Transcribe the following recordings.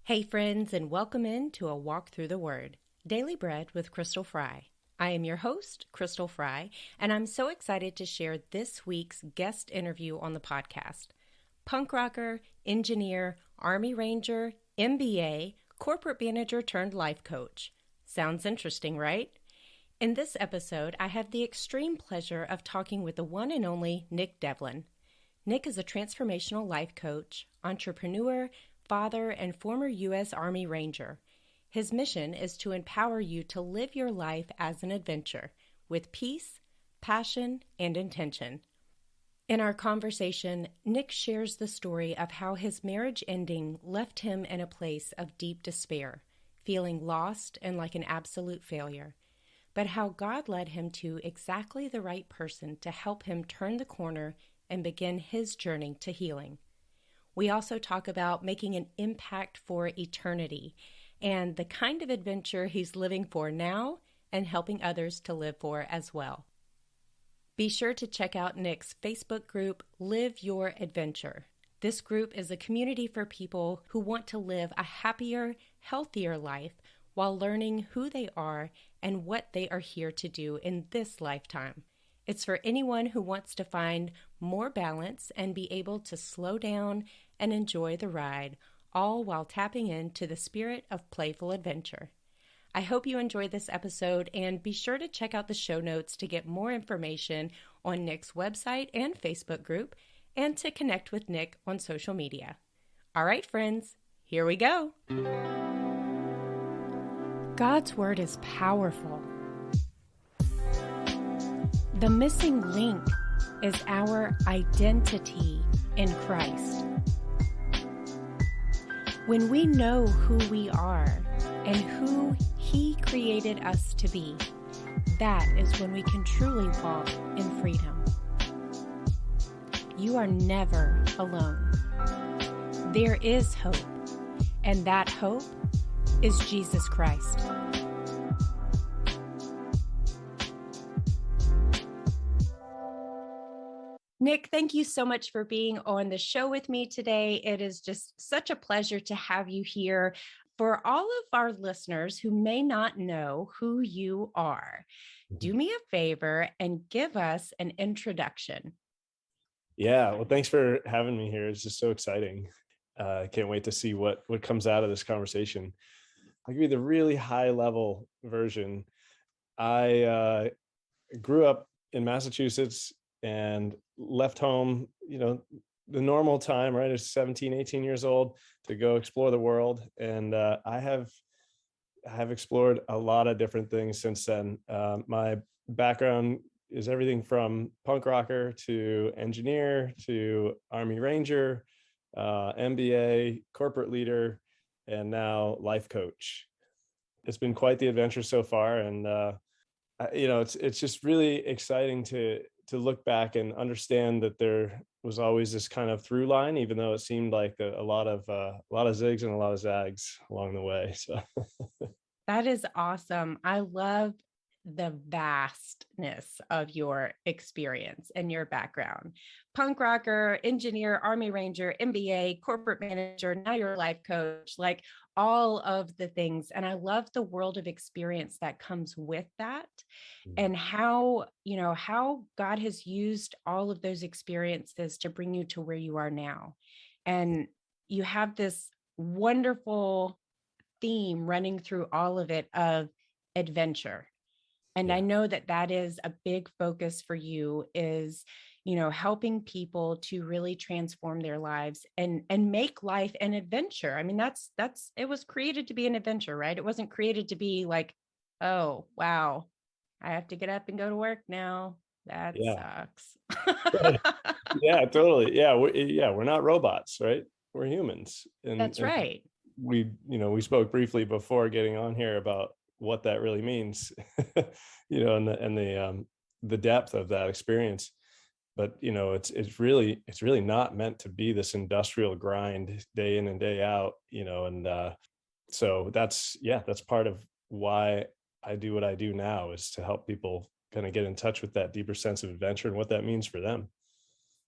Hey friends, and welcome in to a walk through the Word, Daily Bread with Crystal Fry. I am your host, Crystal Fry, and I'm so excited to share this week's guest interview on the podcast. Punk rocker, engineer, Army Ranger, MBA, corporate manager turned life coach. Sounds interesting, right? In this episode, I have the extreme pleasure of talking with the one and only Nick Devlin. Nick is a transformational life coach, entrepreneur, father, and former U.S. Army Ranger. His mission is to empower you to live your life as an adventure with peace, passion, and intention. In our conversation, Nick shares the story of how his marriage ending left him in a place of deep despair, feeling lost and like an absolute failure, but how God led him to exactly the right person to help him turn the corner and begin his journey to healing. We also talk about making an impact for eternity and the kind of adventure he's living for now and helping others to live for as well. Be sure to check out Nick's Facebook group, Live Your Adventure. This group is a community for people who want to live a happier, healthier life while learning who they are and what they are here to do in this lifetime. It's for anyone who wants to find more balance and be able to slow down and enjoy the ride, all while tapping into the spirit of playful adventure. I hope you enjoyed this episode, and be sure to check out the show notes to get more information on Nick's website and Facebook group, and to connect with Nick on social media. All right, friends, here we go. God's Word is powerful. The missing link is our identity in Christ. When we know who we are and who He created us to be, that is when we can truly walk in freedom. You are never alone. There is hope, and that hope is Jesus Christ. Nick, thank you so much for being on the show with me today. It is just such a pleasure to have you here. For all of our listeners who may not know who you are, do me a favor and give us an introduction. Yeah, well, thanks for having me here. It's just so exciting. I can't wait to see what comes out of this conversation. I'll give you the really high level version. I grew up in Massachusetts and left home, the normal time, right? I was 17, 18 years old to go explore the world. And I have explored a lot of different things since then. My background is everything from punk rocker to engineer to Army Ranger, MBA, corporate leader, and now life coach. It's been quite the adventure so far. And, it's just really exciting to look back and understand that there was always this kind of through line, even though it seemed like a lot of zigs and a lot of zags along the way. So that is awesome. I love the vastness of your experience and your background. Punk rocker, engineer, Army Ranger, MBA, corporate manager, now you're a life coach, like all of the things. And I love the world of experience that comes with that, and how God has used all of those experiences to bring you to where you are now. And you have this wonderful theme running through all of it of adventure. And I know that is a big focus for you, is, helping people to really transform their lives and make life an adventure. I mean, that's it was created to be an adventure, right? It wasn't created to be like, oh, wow, I have to get up and go to work now. That sucks. Yeah, totally. Yeah. We're not robots, right? We're humans. That's right. We spoke briefly before getting on here about what that really means, and the depth of that experience. But, it's really not meant to be this industrial grind day in and day out, and so that's part of why I do what I do now, is to help people kind of get in touch with that deeper sense of adventure and what that means for them.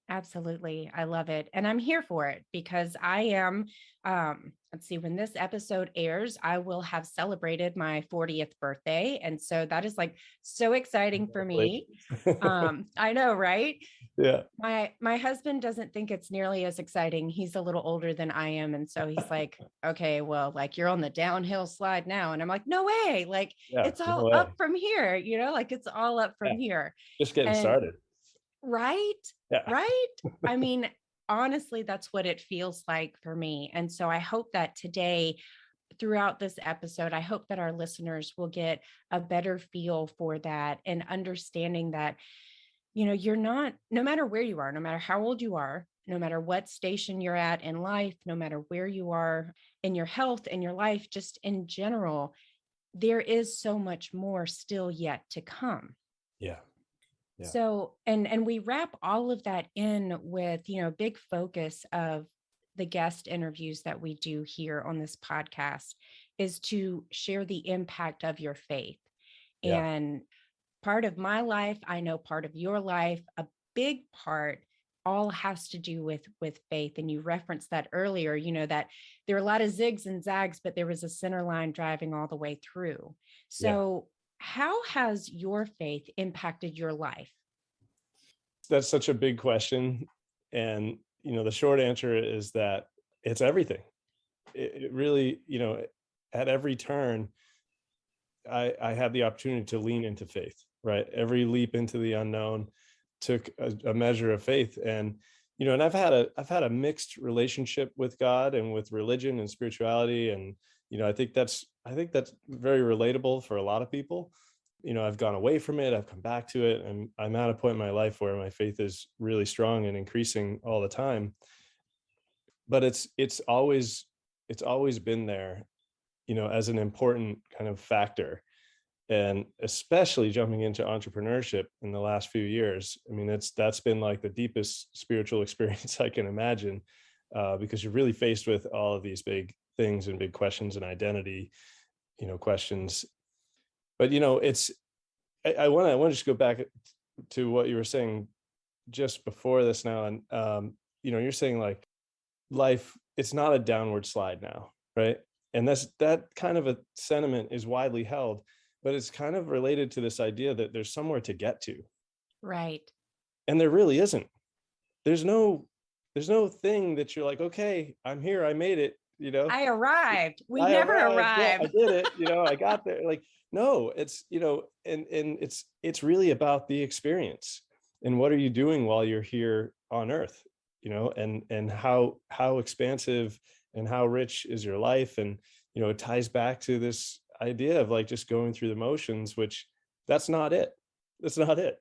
Absolutely. I love it. And I'm here for it because I am, let's see, when this episode airs, I will have celebrated my 40th birthday. And so that is like so exciting for me. Congratulations. I know, right? Yeah. My husband doesn't think it's nearly as exciting. He's a little older than I am. And so he's like, okay, well, like you're on the downhill slide now. And I'm like, no way. Like Yeah. it's No all way. up from here, like it's all up Yeah. from here. Just getting And started. right, Yeah. right. I mean, honestly, that's what it feels like for me. And so I hope that today, throughout this episode, I hope that our listeners will get a better feel for that and understanding that you're not, no matter where you are, no matter how old you are, no matter what station you're at in life, no matter where you are in your health and your life, just in general, there is so much more still yet to come. Yeah. Yeah. So, and we wrap all of that in with, big focus of the guest interviews that we do here on this podcast is to share the impact of your faith. Yeah. And part of my life, I know part of your life, a big part all has to do with faith. And you referenced that earlier, that there are a lot of zigs and zags, but there was a center line driving all the way through. Yeah. So how has your faith impacted your life? That's such a big question. And, the short answer is that it's everything. It really, at every turn, I had the opportunity to lean into faith, right? Every leap into the unknown took a measure of faith. And I've had a mixed relationship with God and with religion and spirituality. And, I think that's very relatable for a lot of people. I've gone away from it, I've come back to it, and I'm at a point in my life where my faith is really strong and increasing all the time. But it's always been there, as an important kind of factor. And especially jumping into entrepreneurship in the last few years, I mean, that's been like the deepest spiritual experience I can imagine, because you're really faced with all of these big things and big questions and identity, questions. But it's I want to just go back to what you were saying just before this now. And you're saying like life, it's not a downward slide now, right? And that kind of a sentiment is widely held, but it's kind of related to this idea that there's somewhere to get to. Right. And there really isn't. there's no there's no thing that you're like, okay, I'm here, I made it, I arrived. We I never arrived. Yeah, I arrive. did it. I got there. Like, no, it's, and it's really about the experience and what are you doing while you're here on earth, and how expansive and how rich is your life. And, it ties back to this idea of like just going through the motions, which that's not it. That's not it.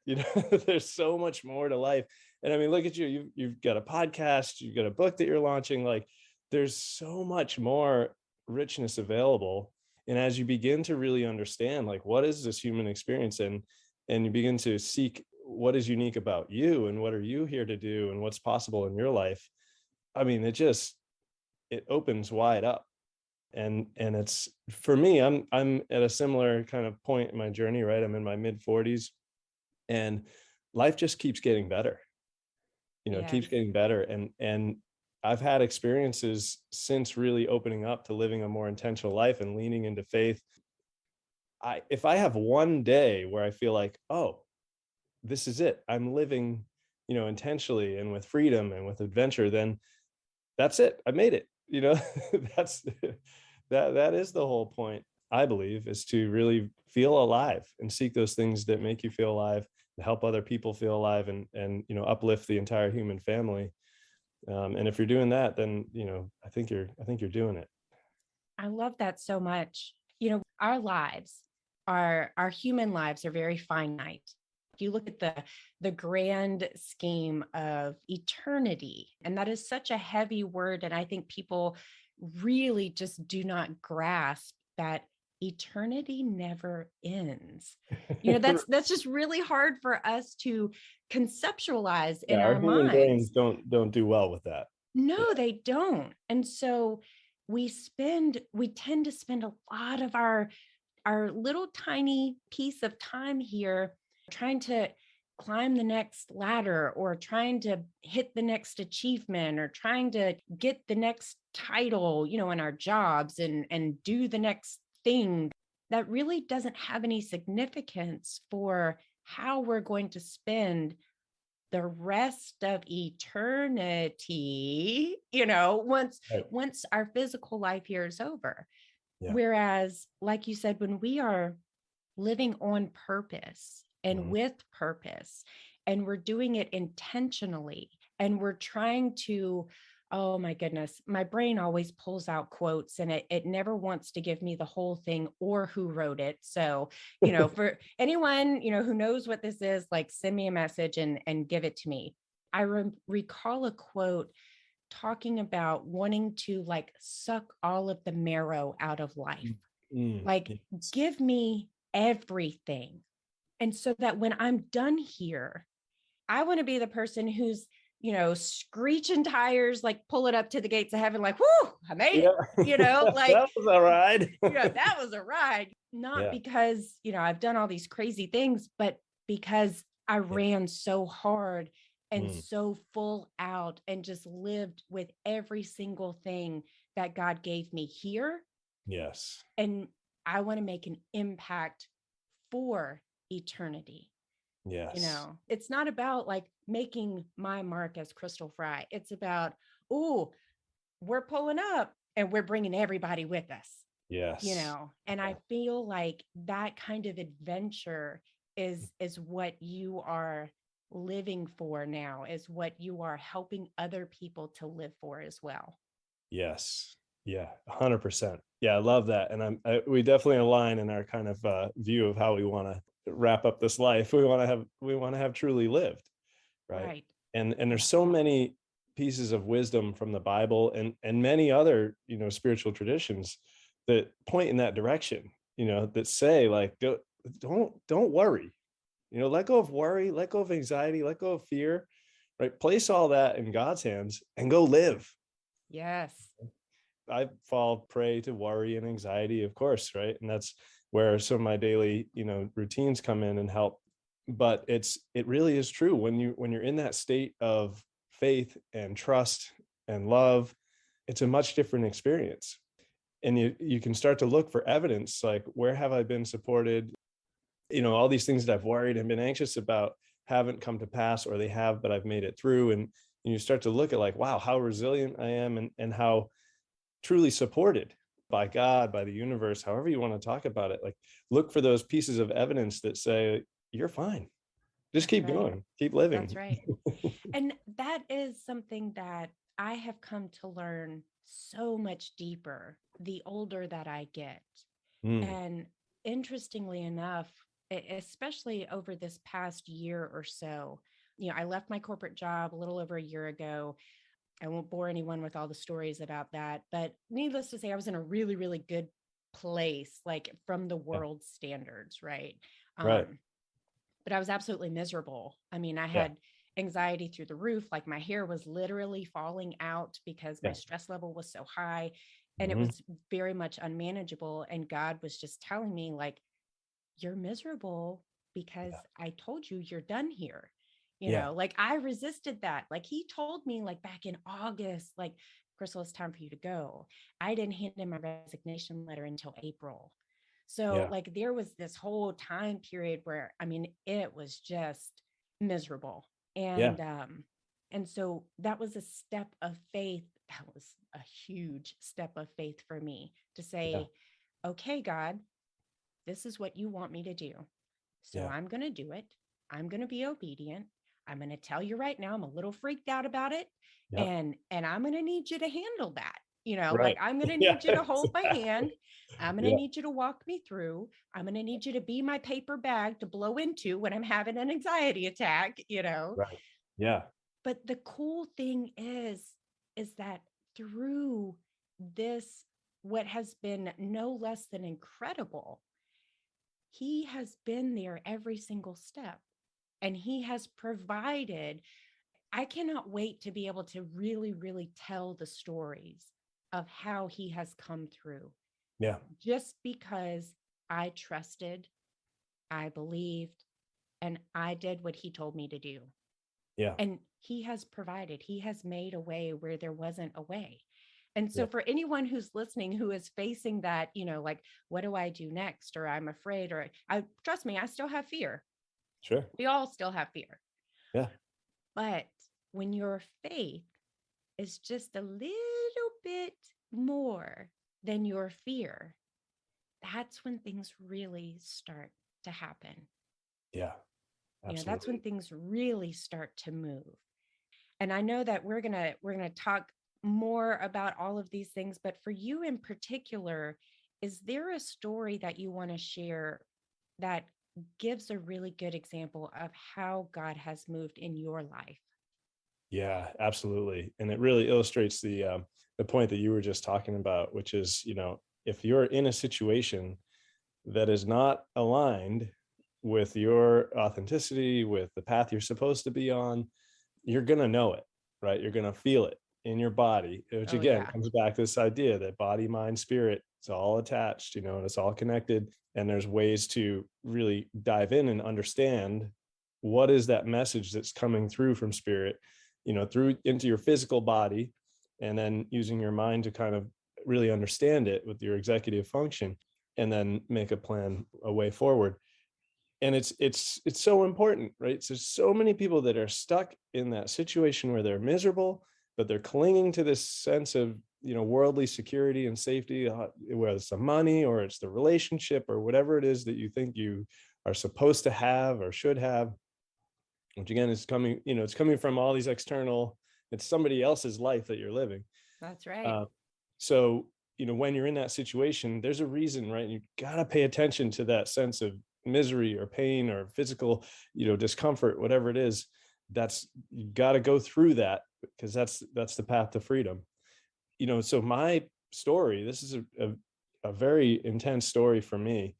There's so much more to life. And I mean, look at you, you've got a podcast, you've got a book that you're launching, like, there's so much more richness available. And as you begin to really understand like what is this human experience, and you begin to seek what is unique about you and what are you here to do and what's possible in your life, I mean, it opens wide up. And it's, for me, I'm at a similar kind of point in my journey, right? I'm in my mid 40s, and life just keeps getting better. It Yes. keeps getting better. And I've had experiences since really opening up to living a more intentional life and leaning into faith. If I have one day where I feel like, oh, this is it, I'm living, intentionally and with freedom and with adventure, then that's it. I made it. That's that is the whole point, I believe, is to really feel alive and seek those things that make you feel alive, to help other people feel alive, and uplift the entire human family. And if you're doing that, then I think you're doing it. I love that so much. Our lives, our human lives are very finite. If you look at the grand scheme of eternity, and that is such a heavy word, and I think people really just do not grasp that eternity never ends. That's just really hard for us to conceptualize in Yeah, our our human brains minds. don't do well with that. Yeah. No, they don't. And so we tend to spend a lot of our little tiny piece of time here trying to climb the next ladder or trying to hit the next achievement or trying to get the next title, in our jobs and do the next thing, that really doesn't have any significance for how we're going to spend the rest of eternity, Right. once our physical life here is over. Yeah. Whereas, like you said, when we are living on purpose and Mhm. with purpose, and we're doing it intentionally, and we're trying to, oh my goodness, my brain always pulls out quotes and it never wants to give me the whole thing or who wrote it. So, for anyone, who knows what this is, like send me a message and give it to me. I recall a quote talking about wanting to like suck all of the marrow out of life. Like, Yes. give me everything. And so that when I'm done here, I want to be the person who's, screeching tires, like pull it up to the gates of heaven, like, whoo, I made Yeah. it, like, That was all right. that was a ride. Not Yeah. because, I've done all these crazy things, but because I Yeah. ran so hard and Mm. so full out and just lived with every single thing that God gave me here. Yes. And I want to make an impact for eternity. Yes. It's not about like making my mark as Crystal Fry. It's about, oh, we're pulling up and we're bringing everybody with us, Yes. and Yeah. I feel like that kind of adventure is what you are living for now, is what you are helping other people to live for as well. Yes. Yeah. 100%. Yeah. I love that. And we definitely align in our kind of view of how we want to wrap up this life. We want to have truly lived. Right. Right. And there's Yeah. so many pieces of wisdom from the Bible and many other, spiritual traditions that point in that direction, that say like, don't worry, let go of worry, let go of anxiety, let go of fear, right? Place all that in God's hands and go live. Yes. I fall prey to worry and anxiety, of course, right? And that's where some of my daily, routines come in and help. But it really is true when you're in that state of faith and trust and love, it's a much different experience. And you can start to look for evidence, like, where have I been supported? All these things that I've worried and been anxious about haven't come to pass, or they have, but I've made it through. And you start to look at like, wow, how resilient I am, and how truly supported by God, by the universe, however you want to talk about it. Like, look for those pieces of evidence that say you're fine. Just That's keep right. going, keep That's living. right. And that is something that I have come to learn so much deeper the older that I get. Mm, And interestingly enough, especially over this past year or so, I left my corporate job a little over a year ago. I won't bore anyone with all the stories about that, but needless to say, I was in a really, really good place, like from the yeah, world standards, right? right. Um, but I was absolutely miserable. I mean, I Yeah, had anxiety through the roof. Like my hair was literally falling out because my yeah. stress level was so high and it Hmm. was very much unmanageable. And God was just telling me, like, you're miserable because Yeah, I told you you're done here. yeah, Like I resisted that. Like he told me, like back in August, like, Crystal, it's time for you to go. I didn't hand in my resignation letter until April. So yeah, like there was this whole time period where, I mean, it was just miserable. yeah, And so that was a step of faith. That was a huge step of faith for me to yeah, say, okay, God, this is what you want me to do. So yeah, I'm going to do it. I'm going to be obedient. I'm going to tell you right now, I'm a little freaked out about it. yeah. And I'm going to need you to handle that. Like Right. I'm going to Yeah. need you to hold my hand. I'm going to Yeah. need you to walk me through. I'm going to need you to be my paper bag to blow into when I'm having an anxiety attack. Right. Yeah. But the cool thing is that through this, what has been no less than incredible, he has been there every single step and he has provided. I cannot wait to be able to really, really tell the stories of how he has come through Yeah. just because I trusted, I believed, and I did what he told me to do. Yeah. And he has provided, he has made a way where there wasn't a way. And so Yeah. for anyone who's listening who is facing that, like, what do I do next? Or I'm afraid, or I trust me, I still have fear. Sure. We all still have fear. Yeah. But when your faith is just a little bit more than your fear, that's when things really start to happen. Yeah. That's when Absolutely. things really start to move. And I know that we're going to talk more about all of these things, but for you in particular, is there a story that you want to share that gives a really good example of how God has moved in your life? Yeah, absolutely. And it really illustrates the point that you were just talking about, which is, if you're in a situation that is not aligned with your authenticity, with the path you're supposed to be on, you're going to know it, right? You're going to feel it in your body, which Oh again yeah. comes back to this idea that body, mind, spirit, it's all attached, and it's all connected. And there's ways to really dive in and understand what is that message that's coming through from spirit, through into your physical body, and then using your mind to kind of really understand it with your executive function, and then make a plan, a way forward. And it's so important, right? So there's so many people that are stuck in that situation where they're miserable, but they're clinging to this sense of worldly security and safety, whether it's the money or it's the relationship or whatever it is that you think you are supposed to have or should have, which again is coming, it's coming from all these external, it's somebody else's life that you're living. That's right. uh, so when you're in that situation, there's a reason, right? You got to pay attention to that sense of misery or pain or physical discomfort, whatever it is. That's, you got to go through that, because that's the path to freedom. So my story, this is a very intense story for me,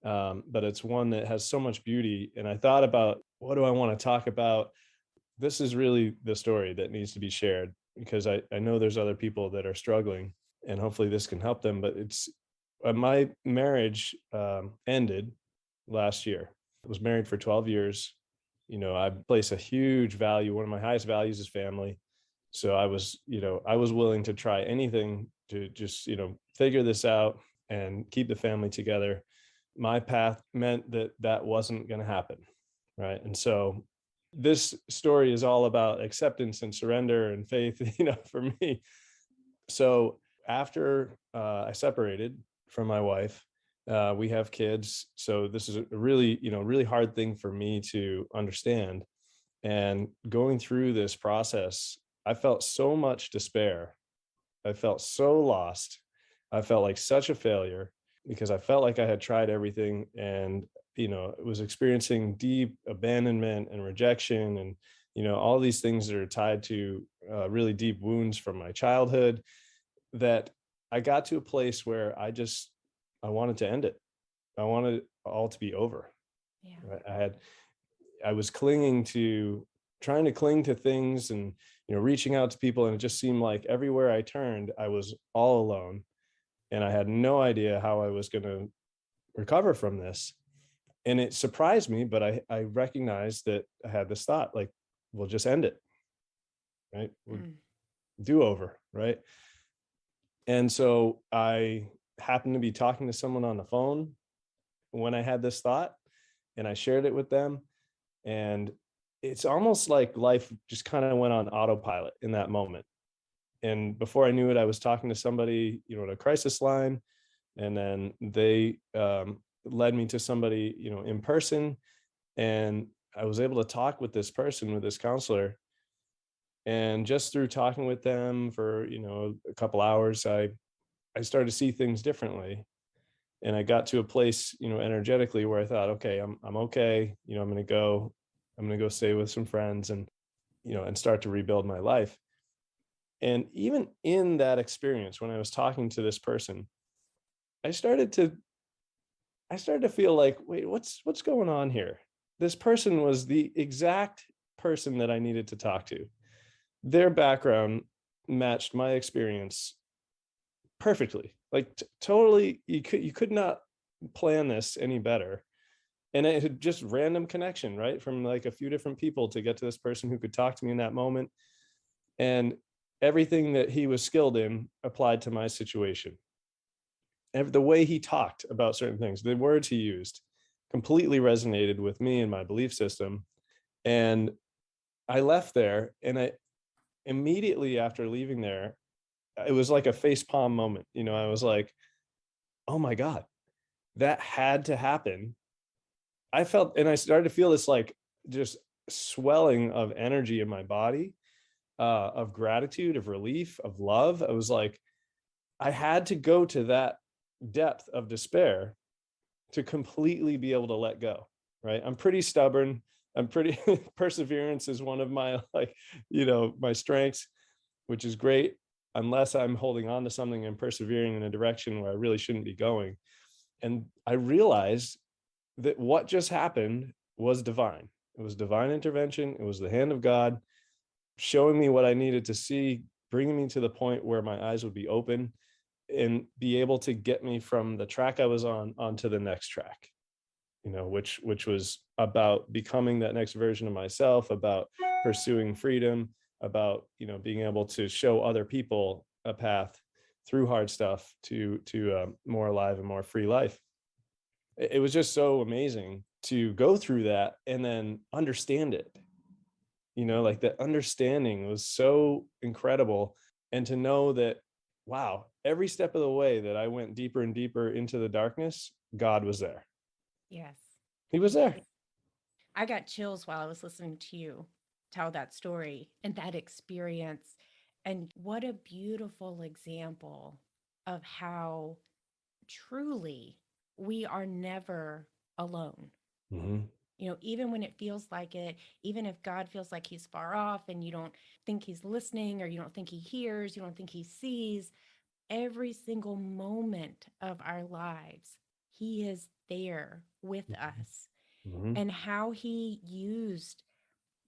but it's one that has so much beauty. And I thought about, what do I want to talk about? This is really the story that needs to be shared, because I know there's other people that are struggling, and hopefully this can help them. But it's my marriage ended last year. I was married for 12 years. I place a huge value. One of my highest values is family. So I was willing to try anything to just, figure this out and keep the family together. My path meant that that wasn't going to happen. Right. And so this story is all about acceptance and surrender and faith, for me. So after I separated from my wife, we have kids. So this is a really, really hard thing for me to understand. And going through this process, I felt so much despair. I felt so lost. I felt like such a failure, because I felt like I had tried everything, and, was experiencing deep abandonment and rejection, and, all these things that are tied to really deep wounds from my childhood, that I got to a place where I wanted to end it. I wanted it all to be over. Yeah. Right? I was trying to cling to things, and, reaching out to people. And it just seemed like everywhere I turned, I was all alone, and I had no idea how I was going to recover from this. And it surprised me, but I recognized that I had this thought, like, we'll just end it. Right. We'll Mm. do over. Right. And so I happened to be talking to someone on the phone when I had this thought, and I shared it with them. And it's almost like life just kind of went on autopilot in that moment. And before I knew it, I was talking to somebody, in a crisis line, and then they led me to somebody, in person. And I was able to talk with this person, with this counselor. And just through talking with them for, a couple hours, I started to see things differently. And I got to a place, energetically, where I thought, okay, I'm okay. I'm going to go stay with some friends, and, and start to rebuild my life. And even in that experience, when I was talking to this person, I started to feel like, wait, what's going on here? This person was the exact person that I needed to talk to. Their background matched my experience perfectly. Like totally, you could not plan this any better. And it had just random connection, right? From like a few different people to get to this person who could talk to me in that moment. And everything that he was skilled in applied to my situation. The way he talked about certain things, the words he used completely resonated with me and my belief system. And I left there, and I immediately after leaving there, it was like a face palm moment. I was like, oh my God, that had to happen. I felt, and I started to feel this like just swelling of energy in my body, of gratitude, of relief, of love. I was like, I had to go to that depth of despair to completely be able to let go. Right. I'm pretty stubborn. I'm pretty perseverance is one of my my strengths, which is great unless I'm holding on to something and persevering in a direction where I really shouldn't be going. And I realized that what just happened was divine. It was divine intervention. It was the hand of God showing me what I needed to see, bringing me to the point where my eyes would be open and be able to get me from the track I was on onto the next track, which was about becoming that next version of myself, about pursuing freedom, about being able to show other people a path through hard stuff to a more alive and more free life. It was just so amazing to go through that and then understand it. Like the understanding was so incredible. And to know that, wow, every step of the way that I went deeper and deeper into the darkness, God was there. Yes. He was there. I got chills while I was listening to you tell that story and that experience. And what a beautiful example of how truly we are never alone. Mm-hmm. Even when it feels like it, even if God feels like he's far off and you don't think he's listening or you don't think he hears, you don't think he sees, every single moment of our lives, he is there with us. Mm-hmm. And how he used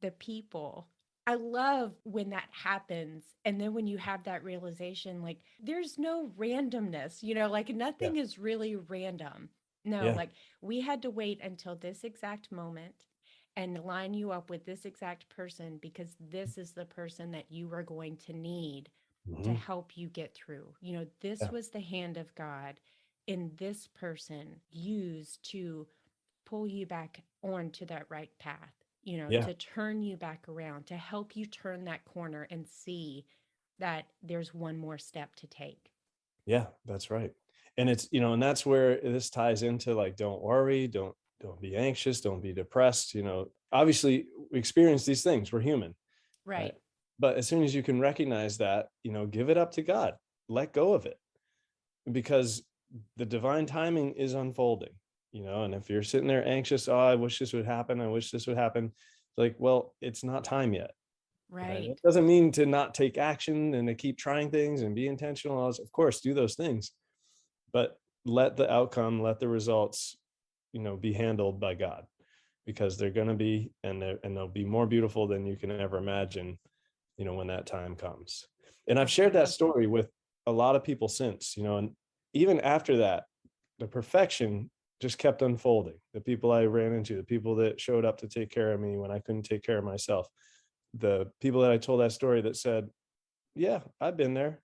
the people. I love when that happens. And then when you have that realization, like there's no randomness, like Yeah. nothing is really random. No, Yeah. like we had to wait until this exact moment and line you up with this exact person because this is the person that you are going to need to Mm-hmm. help you get through. This Yeah. was the hand of God in this person used to pull you back onto that right path, Yeah. to turn you back around, to help you turn that corner and see that there's one more step to take. Yeah. That's right. And it's, and that's where this ties into like, don't worry, don't be anxious, don't be depressed. Obviously we experience these things. We're human, right? Right. But as soon as you can recognize that, give it up to God, let go of it, because the divine timing is unfolding. And if you're sitting there anxious, oh, I wish this would happen, I wish this would happen, it's like, well, it's not time yet. Right? It Right. doesn't mean to not take action and to keep trying things and be intentional. Of course, do those things, but let the outcome, let the results, be handled by God, because they're going to be, and they'll be more beautiful than you can ever imagine, when that time comes. And I've shared that Absolutely. story with a lot of people since, and even after that, the perfection just kept unfolding. The people I ran into, the people that showed up to take care of me when I couldn't take care of myself, the people that I told that story that said, yeah, I've been there,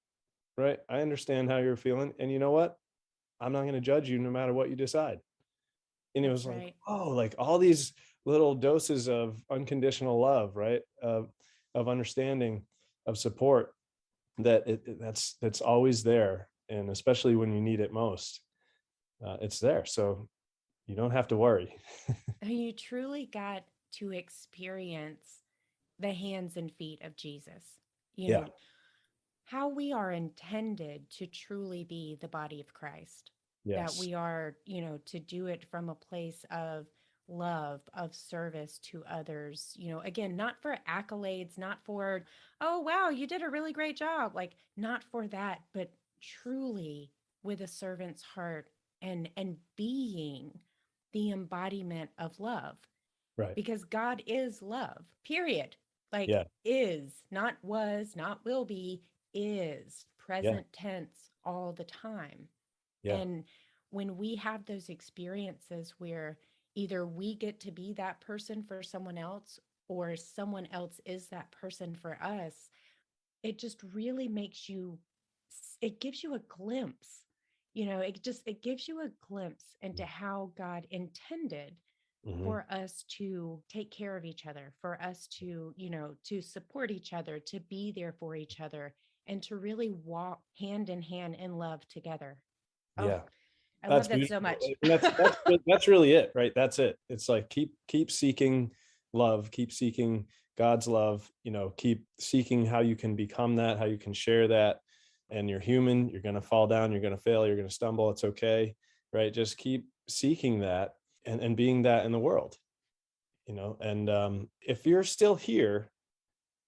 right? I understand how you're feeling. And you know what? I'm not going to judge you no matter what you decide. And it That's was like, right. oh, like all these little doses of unconditional love, right? Of understanding, of support, that that's always there. And especially when you need it most, it's there. So you don't have to worry. And you truly got to experience the hands and feet of Jesus. You Yeah. know, how we are intended to truly be the body of Christ, that Yes. we are, to do it from a place of love, of service to others, again, not for accolades, not for, oh, wow, you did a really great job, like not for that, but truly with a servant's heart and being the embodiment of love Right. because God is love, period. Like, Yeah. is, not was, not will be, is Yeah. present tense all the time. Yeah. And when we have those experiences where Either we get to be that person for someone else, or someone else is that person for us. It just really makes you, it gives you a glimpse, it gives you a glimpse into how God intended Hmm. for us to take care of each other, for us to, to support each other, to be there for each other, and to really walk hand in hand in love together. Oh, Yeah. I That's love that so beautiful. much. And that's really it, right? That's it. It's like keep seeking love, keep seeking God's love, keep seeking how you can become that, how you can share that. And you're human, you're going to fall down, you're going to fail, you're going to stumble, it's okay, right? Just keep seeking that and being that in the world, and if you're still here,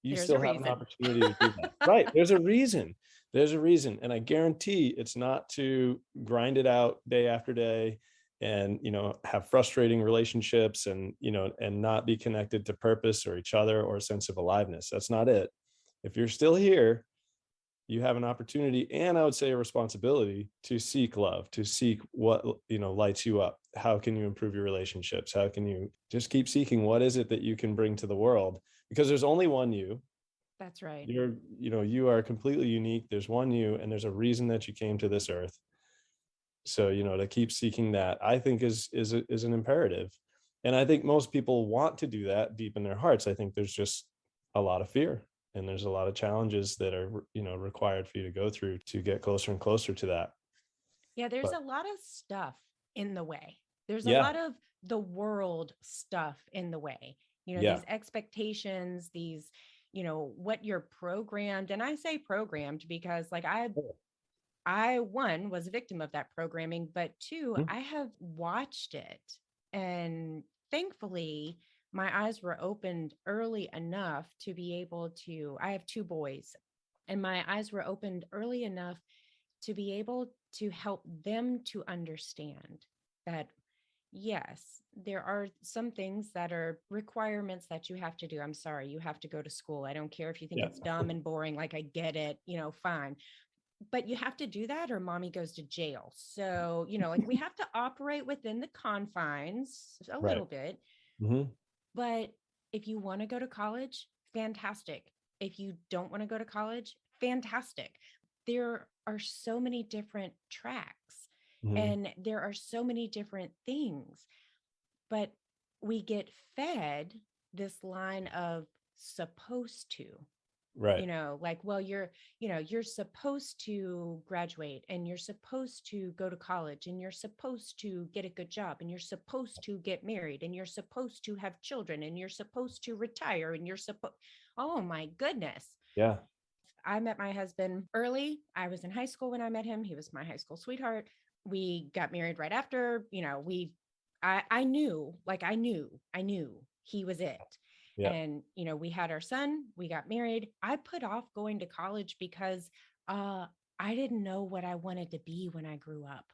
you There's a still have an reason. opportunity to do that. Right. There's a reason. And I guarantee it's not to grind it out day after day and, have frustrating relationships and not be connected to purpose or each other or a sense of aliveness. That's not it. If you're still here, you have an opportunity, and I would say a responsibility, to seek love, to seek what lights you up. How can you improve your relationships? How can you just keep seeking what is it that you can bring to the world? Because there's only one you. That's right. You are completely unique. There's one you, and there's a reason that you came to this earth. So to keep seeking that, I think is an imperative. And I think most people want to do that deep in their hearts. I think there's just a lot of fear, and there's a lot of challenges that are required for you to go through to get closer and closer to that. Yeah, there's But a lot of stuff in the way. There's a yeah. lot of the world stuff in the way. Yeah. These expectations, these, what you're programmed. And I say programmed because like I one was a victim of that programming, but two, Mhm. I have watched it, and thankfully my eyes were opened early enough to be able to, I have two boys, and my eyes were opened early enough to be able to help them to understand that yes, there are some things that are requirements that you have to do. I'm sorry, you have to go to school. I don't care if you think Yeah. it's dumb and boring, like I get it, fine. But you have to do that or mommy goes to jail. So, like we have to operate within the confines a Right. little bit. Hmm. But if you want to go to college, fantastic. If you don't want to go to college, fantastic. There are so many different tracks Hmm. and there are so many different things, but we get fed this line of supposed to, Right. like, well, you're supposed to graduate and you're supposed to go to college and you're supposed to get a good job and you're supposed to get married and you're supposed to have children and you're supposed to retire and you're supposed, oh my goodness. Yeah. I met my husband early. I was in high school when I met him. He was my high school sweetheart. We got married right after, I knew, like I knew he was it. Yeah. And, we had our son, we got married. I put off going to college because I didn't know what I wanted to be when I grew up.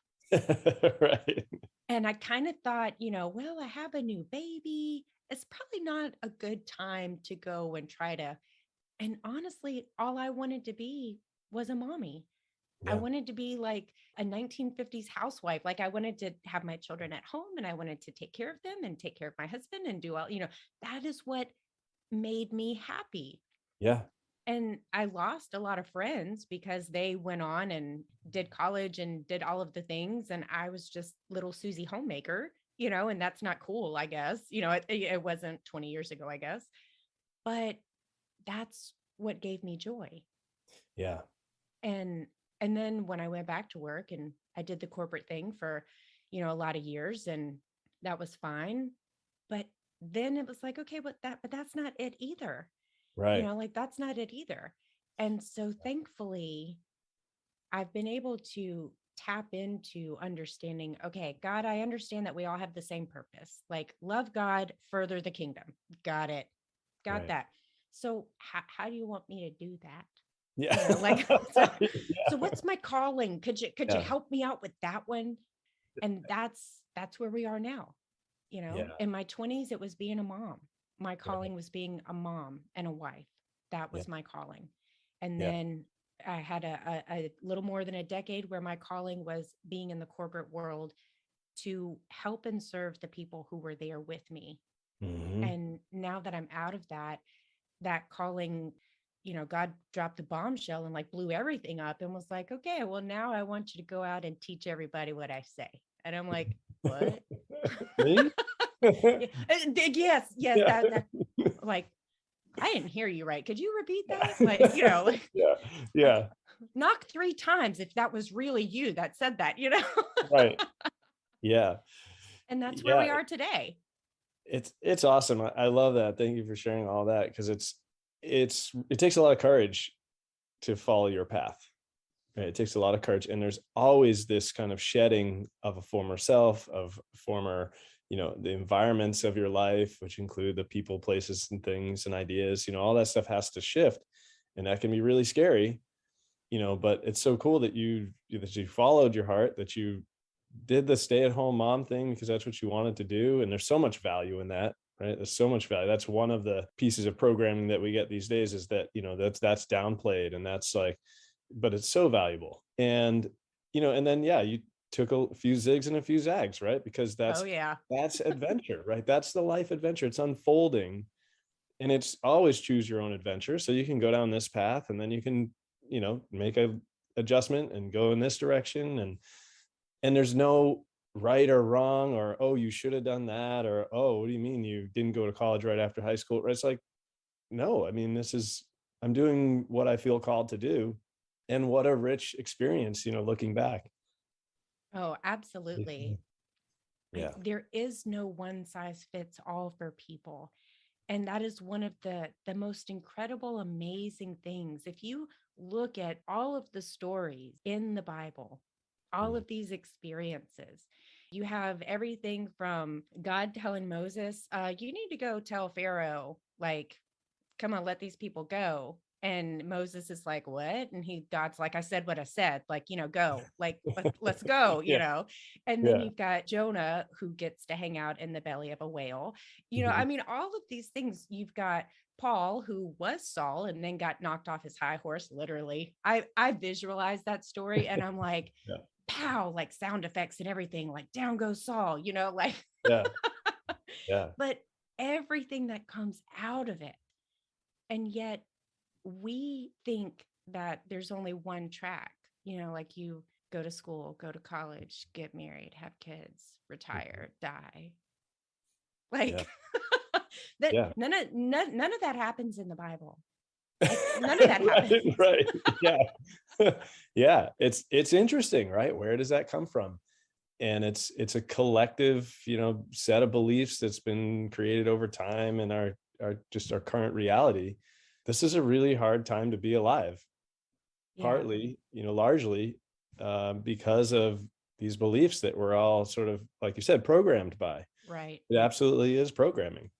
Right. And I kind of thought, well, I have a new baby. It's probably not a good time to go and try to. And honestly, all I wanted to be was a mommy. I Yeah. wanted to be like a 1950s housewife. Like I wanted to have my children at home and I wanted to take care of them and take care of my husband and do all, that is what made me happy. Yeah. And I lost a lot of friends because they went on and did college and did all of the things. And I was just little Susie homemaker, and that's not cool, I guess. It wasn't 20 years ago, I guess. But that's what gave me joy. Yeah. And and then when I went back to work and I did the corporate thing for, a lot of years, and that was fine. But then it was like, okay, but that's not it either. Right. Like that's not it either. And so thankfully, I've been able to tap into understanding, okay, God, I understand that we all have the same purpose. Like love God, further the kingdom. Got it. Got Right. that. So how do you want me to do that? Yeah. Like so, so Yeah. what's my calling? Could you Yeah. help me out with that one? And that's where we are now. Yeah. In my 20s it was being a mom. My Right. calling was being a mom and a wife. That Yeah. was my calling. And Yeah. then I had a little more than a decade where my calling was being in the corporate world, to help and serve the people who were there with me. Hmm. And now that I'm out of that calling, God dropped a bombshell and like blew everything up and was like, okay, well, now I want you to go out and teach everybody what I say. And I'm like, what? Me? Yeah, yes, yes, Yeah. that like, I didn't hear you right. Could you repeat that? Like, like, Yeah. like Yeah. knock 3 times if that was really you that said that, Right. Yeah. And that's where Yeah. we are today. It's awesome. I love that. Thank you for sharing all that, because it takes a lot of courage to follow your path. Right? It takes a lot of courage, and there's always this kind of shedding of a former self, of former, the environments of your life, which include the people, places, and things and ideas. All that stuff has to shift, and that can be really scary. But it's so cool that you followed your heart, that you did the stay-at-home mom thing because that's what you wanted to do, and there's so much value in that. Right, there's so much value. That's one of the pieces of programming that we get these days, is that that's downplayed, and that's like, but it's so valuable. And and then you took a few zigs and a few zags, right? Because Oh yeah. that's adventure, right? That's the life adventure. It's unfolding, and it's always choose your own adventure. So you can go down this path, and then you can make a adjustment and go in this direction, and there's no right or wrong, or, oh, you should have done that, or, oh, what do you mean you didn't go to college right after high school? It's like, no, I mean, I'm doing what I feel called to do. And what a rich experience, looking back. Oh, absolutely. Yeah. There is no one size fits all for people. And that is one of the most incredible, amazing things. If you look at all of the stories in the Bible, all Mm. of these experiences, you have everything from God telling Moses, you need to go tell Pharaoh, like, come on, let these people go. And Moses is like, what? And God's like, I said what I said, like, go, like, let's go, Yeah. And then Yeah. you've got Jonah who gets to hang out in the belly of a whale. I Mhm. mean, all of these things. You've got Paul, who was Saul and then got knocked off his high horse, literally. I visualize that story and I'm like, Yeah. pow, like sound effects and everything, like down goes Saul, like, Yeah. Yeah. but everything that comes out of it. And yet we think that there's only one track, like you go to school, go to college, get married, have kids, Mhm. retire, die. Yeah. Like that Yeah. none of that happens in the Bible. Like none of that happens. Right. Right. Yeah. Yeah. It's interesting, right? Where does that come from? And it's a collective, set of beliefs that's been created over time, and our current reality. This is a really hard time to be alive, Yeah, partly, largely, because of these beliefs that we're all sort of, like you said, programmed by. right. It absolutely is programming.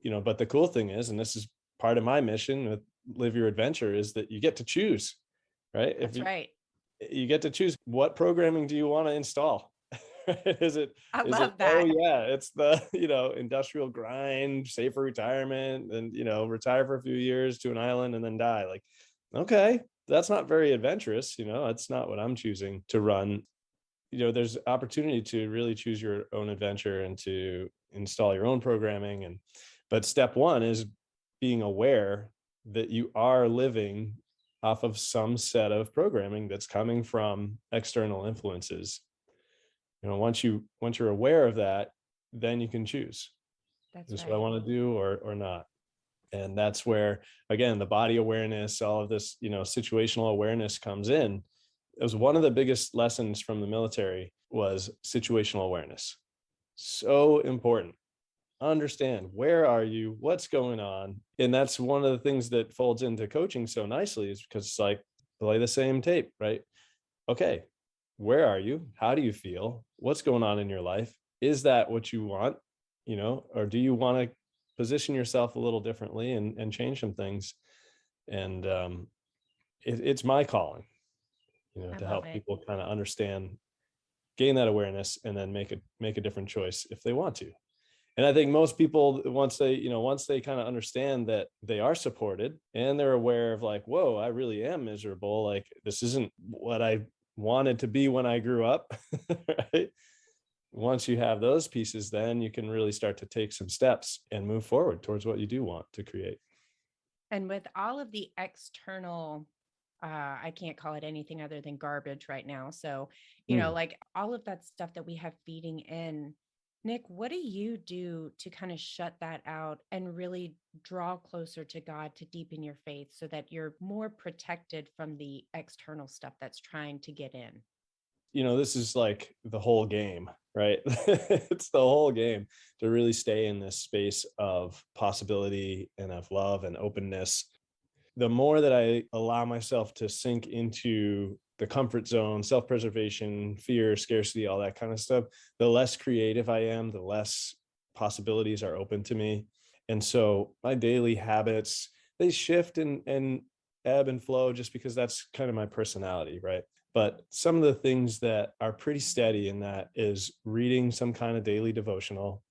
But the cool thing is, and this is part of my mission with Live Your Adventure, is that you get to choose, right? If That's right. you get to choose, what programming do you want to install? is it I is it love oh that. yeah, it's the industrial grind, save for retirement, and retire for a few years to an island and then die? Like, okay, that's not very adventurous. That's not what I'm choosing to run. There's opportunity to really choose your own adventure and to install your own programming. But step one is being aware that you are living off of some set of programming that's coming from external influences. Once you're aware of that, then you can choose, That's this is what I right. want to do, or not. And that's where, again, the body awareness, all of this, situational awareness comes in. It was one of the biggest lessons from the military, was situational awareness. So important. Understand, where are you, what's going on. And that's one of the things that folds into coaching so nicely, is because it's like, play the same tape, right? Okay, where are you? How do you feel? What's going on in your life? Is that what you want? Or do you want to position yourself a little differently and change some things? And it's my calling, I to love help it. people kind of understand, gain that awareness, and then make a different choice if they want to. And I think most people, once they kind of understand that they are supported, and they're aware of, like, whoa, I really am miserable. Like, this isn't what I wanted to be when I grew up. Right? once you have those pieces, then you can really start to take some steps and move forward towards what you do want to create. And with all of the external, I can't call it anything other than garbage right now. So, Hmm. like all of that stuff that we have feeding in, Nick, what do you do to kind of shut that out and really draw closer to God to deepen your faith so that you're more protected from the external stuff that's trying to get in? This is like the whole game, right? It's the whole game to really stay in this space of possibility and of love and openness. The more that I allow myself to sink into the comfort zone, self-preservation, fear, scarcity, all that kind of stuff, the less creative I am, the less possibilities are open to me. And so my daily habits, they shift and ebb and flow just because that's kind of my personality, right? But some of the things that are pretty steady in that is reading some kind of daily devotional.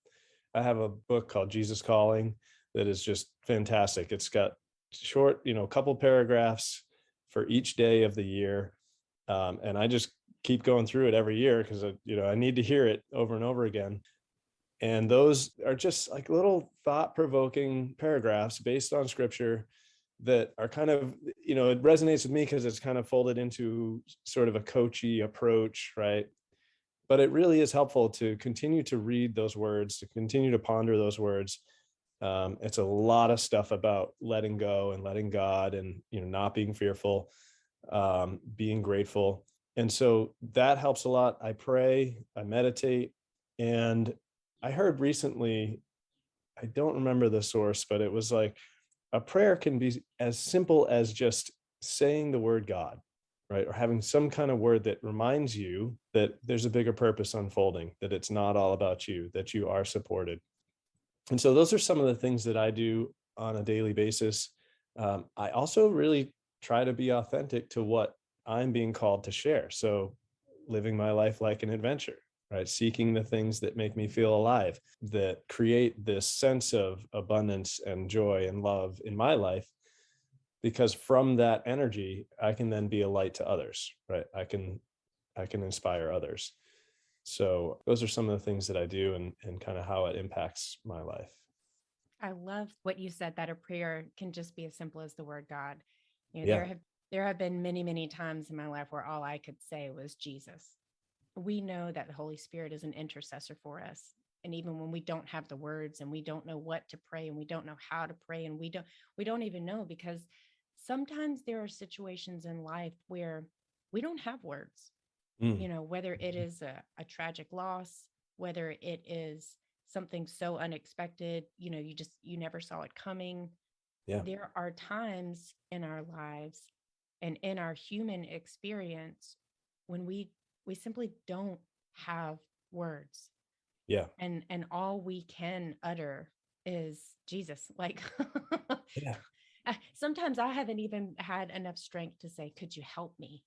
I have a book called Jesus Calling that is just fantastic. It's got short, couple paragraphs for each day of the year. And I just keep going through it every year because, I need to hear it over and over again. And those are just like little thought provoking paragraphs based on scripture that are kind of, it resonates with me because it's kind of folded into sort of a coachy approach, right? But it really is helpful to continue to read those words, to continue to ponder those words. It's a lot of stuff about letting go and letting God and, not being fearful, being grateful. And so that helps a lot. I pray, I meditate. And I heard recently, I don't remember the source, but it was like a prayer can be as simple as just saying the word God, right? Or having some kind of word that reminds you that there's a bigger purpose unfolding, that it's not all about you, that you are supported. And so those are some of the things that I do on a daily basis. I also really try to be authentic to what I'm being called to share. So living my life like an adventure, right? Seeking the things that make me feel alive, that create this sense of abundance and joy and love in my life. Because from that energy, I can then be a light to others, right? I can inspire others. So those are some of the things that I do and kind of how it impacts my life. I love what you said that a prayer can just be as simple as the word God. Yeah. There have been many, many times in my life where all I could say was Jesus. We know that the Holy Spirit is an intercessor for us. And even when we don't have the words and we don't know what to pray and we don't know how to pray and we don't even know, because sometimes there are situations in life where we don't have words, Mm. whether it is a tragic loss, whether it is something so unexpected, you never saw it coming. Yeah. There are times in our lives and in our human experience when we simply don't have words, Yeah. and all we can utter is Jesus. Like Yeah. sometimes I haven't even had enough strength to say, could you help me,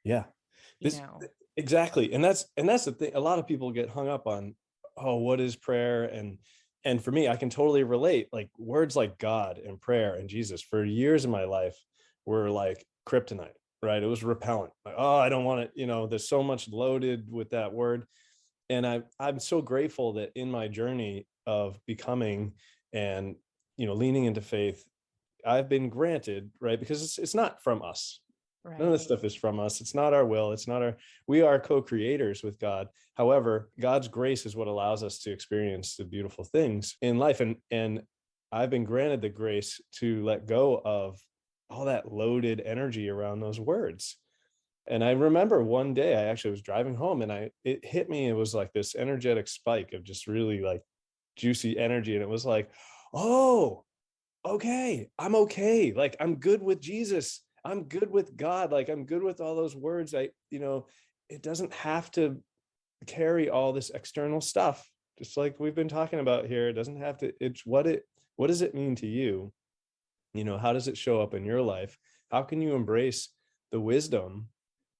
Yeah. you This know exactly. And that's the thing. A lot of people get hung up on, oh, what is prayer? And for me, I can totally relate. Like words like God and prayer and Jesus for years in my life were like kryptonite, right? It was repellent. Like, oh, I don't want it, there's so much loaded with that word. And I'm so grateful that in my journey of becoming and leaning into faith, I've been granted, right? Because it's not from us. None of right? this stuff is from us. It's not our will. It's not our, we are co-creators with God. However, God's grace is what allows us to experience the beautiful things in life. And I've been granted the grace to let go of all that loaded energy around those words. And I remember one day I actually was driving home and it hit me. It was like this energetic spike of just really like juicy energy. And it was like, oh, okay, I'm okay. Like I'm good with Jesus. I'm good with God. Like I'm good with all those words. It doesn't have to carry all this external stuff. Just like we've been talking about here, it doesn't have to, what does it mean to you? How does it show up in your life? How can you embrace the wisdom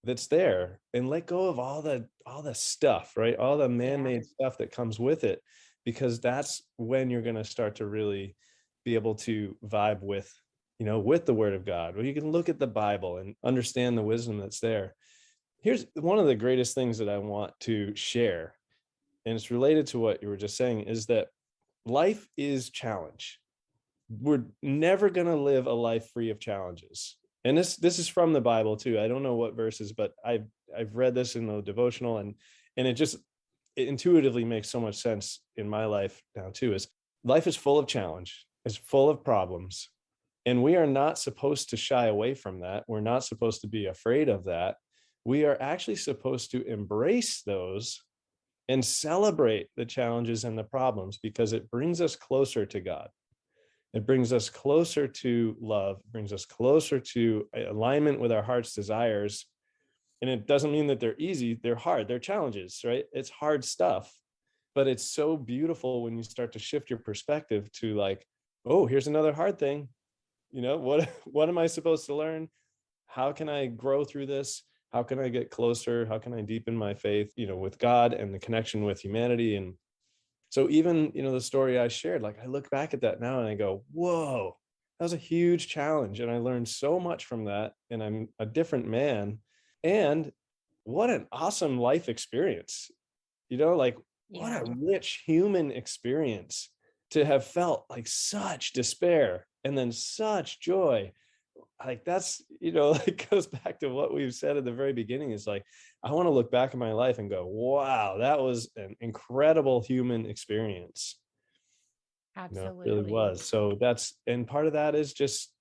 that's there and let go of all the stuff, right? All the Yeah. man-made stuff that comes with it, because that's when you're going to start to really be able to vibe with the word of God, where you can look at the Bible and understand the wisdom that's there. Here's one of the greatest things that I want to share and it's related to what you were just saying, is that life is challenge. We're never going to live a life free of challenges. And this is from the Bible too. I don't know what verses, but I've read this in the devotional, and it intuitively makes so much sense in my life now too. Is life is full of challenge, it's full of problems, and we are not supposed to shy away from that. We're not supposed to be afraid of that. We are actually supposed to embrace those and celebrate the challenges and the problems, because it brings us closer to God. It brings us closer to love, brings us closer to alignment with our heart's desires. And it doesn't mean that they're easy, they're hard, they're challenges, right? It's hard stuff. But it's so beautiful when you start to shift your perspective to like, oh, here's another hard thing. What am I supposed to learn? How can I grow through this? How can I get closer? How can I deepen my faith, with God and the connection with humanity? And so even, the story I shared, like I look back at that now and I go, whoa, that was a huge challenge. And I learned so much from that. And I'm a different man. And what an awesome life experience, like what Yeah, a rich human experience to have felt like such despair and then such joy. Like that's, it goes back to what we've said at the very beginning. Is like, I want to look back at my life and go, wow, that was an incredible human experience. It really absolutely. was. So and part of that is just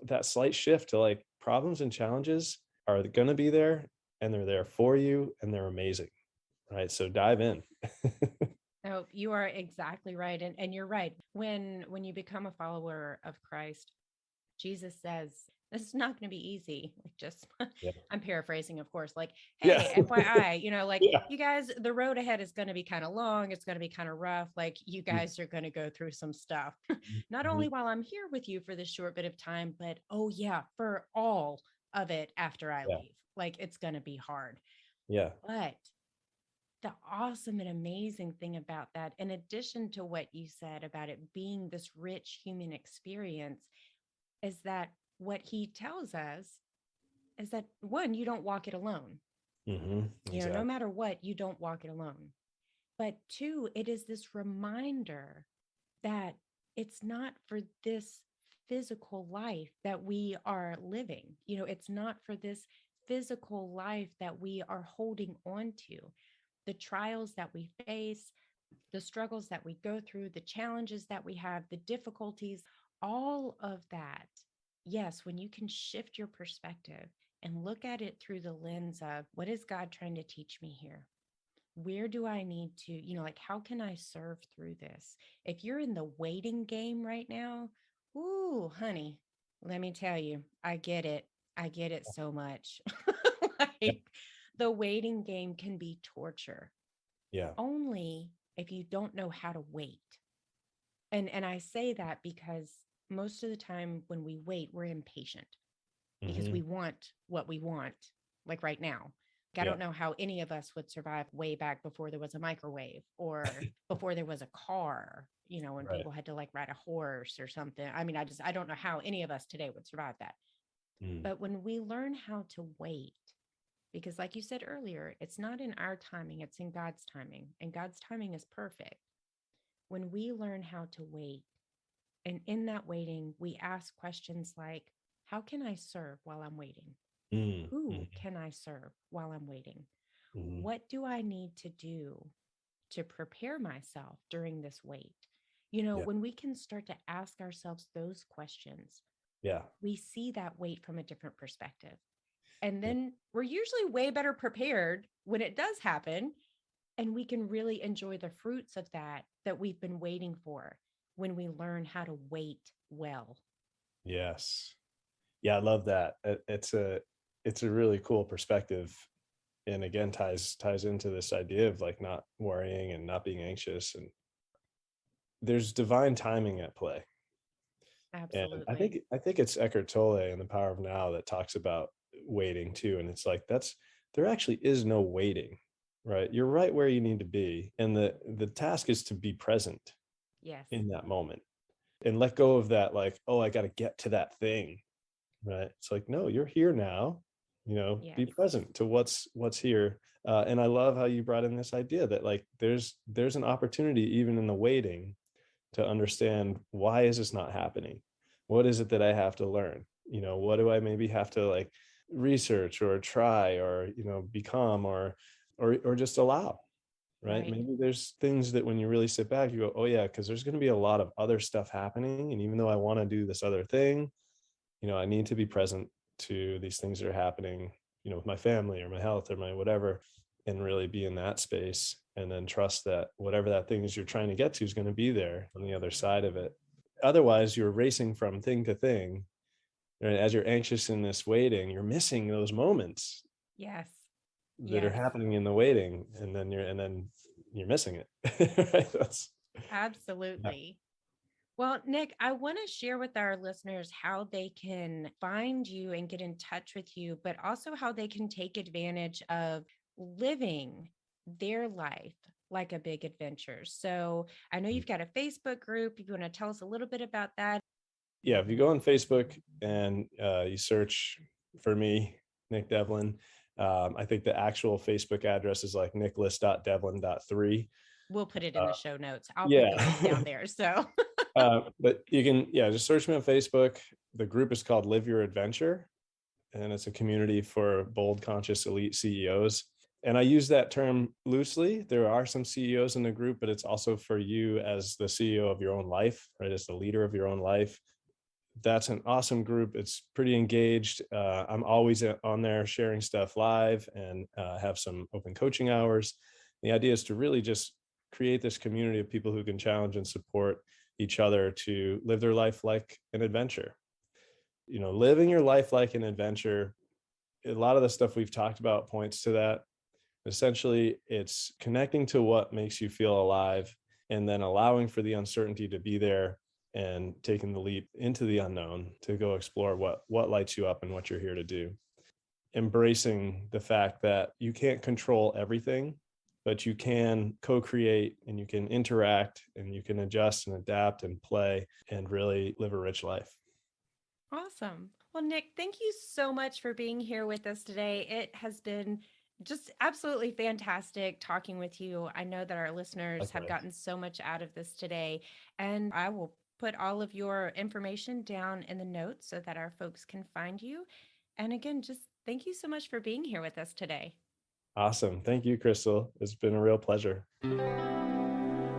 that slight shift to like, problems and challenges are going to be there, and they're there for you, and they're amazing. Right. So dive in. No, you are exactly right. And you're right. When you become a follower of Christ, Jesus says, this is not going to be easy. Like just Yeah. I'm paraphrasing, of course, like, Yeah. hey, FYI, like Yeah. you guys, the road ahead is going to be kind of long. It's going to be kind of rough. Like you guys are going to go through some stuff, not only Mhm. while I'm here with you for this short bit of time, but oh yeah, for all of it after I Yeah. leave. Like it's going to be hard. Yeah. But the awesome and amazing thing about that, in addition to what you said about it being this rich human experience, is that what he tells us is that one, you don't walk it alone. No Exactly. matter what, you don't walk it alone. But two, it is this reminder that it's not for this physical life that we are living. It's not for this physical life that we are holding on to. The trials that we face, the struggles that we go through, the challenges that we have, the difficulties, all of that. Yes, when you can shift your perspective and look at it through the lens of what is God trying to teach me here? Where do I need to, like, how can I serve through this? If you're in the waiting game right now, ooh, honey, let me tell you, I get it. I get it so much. Yeah. Like the waiting game can be torture Yeah. only if you don't know how to wait. And I say that because most of the time when we wait, we're impatient because we Hmm. want what we want, like right now. Like, I Yeah. don't know how any of us would survive way back before there was a microwave or before there was a car, when Right. people had to like ride a horse or something. I mean, I don't know how any of us today would survive that. Mm. But when we learn how to wait, because like you said earlier, it's not in our timing, it's in God's timing, and God's timing is perfect. When we learn how to wait, and in that waiting, we ask questions like, how can I serve while I'm waiting? Mm. Who Mm. can I serve while I'm waiting? Mm. What do I need to do to prepare myself during this wait? Yeah. When we can start to ask ourselves those questions, Yeah. we see that wait from a different perspective. And Yeah. then we're usually way better prepared when it does happen. And we can really enjoy the fruits of that we've been waiting for when we learn how to wait well. Yes. Yeah. I love that. It's a really cool perspective. And again, ties into this idea of like not worrying and not being anxious. And there's divine timing at play. And Absolutely. I think it's Eckhart Tolle in The Power of Now that talks about waiting too. And it's like there actually is no waiting, right? You're right where you need to be. And the task is to be present Yes. in that moment and let go of that, like, oh, I got to get to that thing, right? It's like, no, you're here now. Yes. be present to what's here. And I love how you brought in this idea that like there's an opportunity even in the waiting to understand, why is this not happening? What is it that I have to learn? What do I maybe have to like research or try or become or just allow, right? Right. Maybe there's things that when you really sit back, you go, oh yeah, because there's going to be a lot of other stuff happening. And even though I want to do this other thing, I need to be present to these things that are happening, with my family or my health or my whatever, and really be in that space, and then trust that whatever that thing is you're trying to get to is going to be there on the other side of it. Otherwise, you're racing from thing to thing. And as you're anxious in this waiting, you're missing those moments Yes. that are Yes. happening in the waiting, and then you're missing it. Right? Absolutely. Well, Nick, I want to share with our listeners how they can find you and get in touch with you, but also how they can take advantage of living their life like a big adventure. So I know you've got a Facebook group. If you want to tell us a little bit about that. Yeah, if you go on Facebook and you search for me, Nick Devlin, I think the actual Facebook address is like nicholas.devlin.3. We'll put it in the show notes. I'll put the link Yeah. down there. So, But you can, just search me on Facebook. The group is called Live Your Adventure, and it's a community for bold, conscious, elite CEOs. And I use that term loosely. There are some CEOs in the group, but it's also for you as the CEO of your own life, right? As the leader of your own life. That's an awesome group. It's pretty engaged. I'm always on there sharing stuff live, and have some open coaching hours. The idea is to really just create this community of people who can challenge and support each other to live their life like an adventure. Living your life like an adventure, a lot of the stuff we've talked about points to that. Essentially, it's connecting to what makes you feel alive, and then allowing for the uncertainty to be there, and taking the leap into the unknown to go explore what lights you up and what you're here to do. Embracing the fact that you can't control everything, but you can co-create, and you can interact, and you can adjust and adapt and play and really live a rich life. awesome. Well, Nick, thank you so much for being here with us today. It has been just absolutely fantastic talking with you. I know that our listeners have gotten so much out of this today, and I will put all of your information down in the notes so that our folks can find you. And again, just thank you so much for being here with us today. Awesome. Thank you, Crystal. It's been a real pleasure.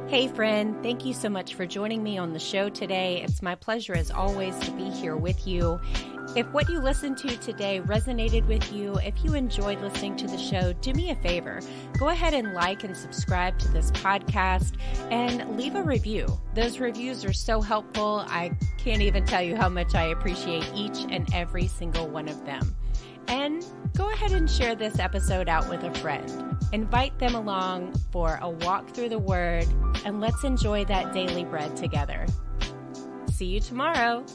Hey, friend, thank you so much for joining me on the show today. It's my pleasure, as always, to be here with you. If what you listened to today resonated with you, if you enjoyed listening to the show, do me a favor. Go ahead and like and subscribe to this podcast and leave a review. Those reviews are so helpful. I can't even tell you how much I appreciate each and every single one of them. And go ahead and share this episode out with a friend. Invite them along for a walk through the Word, and let's enjoy that daily bread together. See you tomorrow.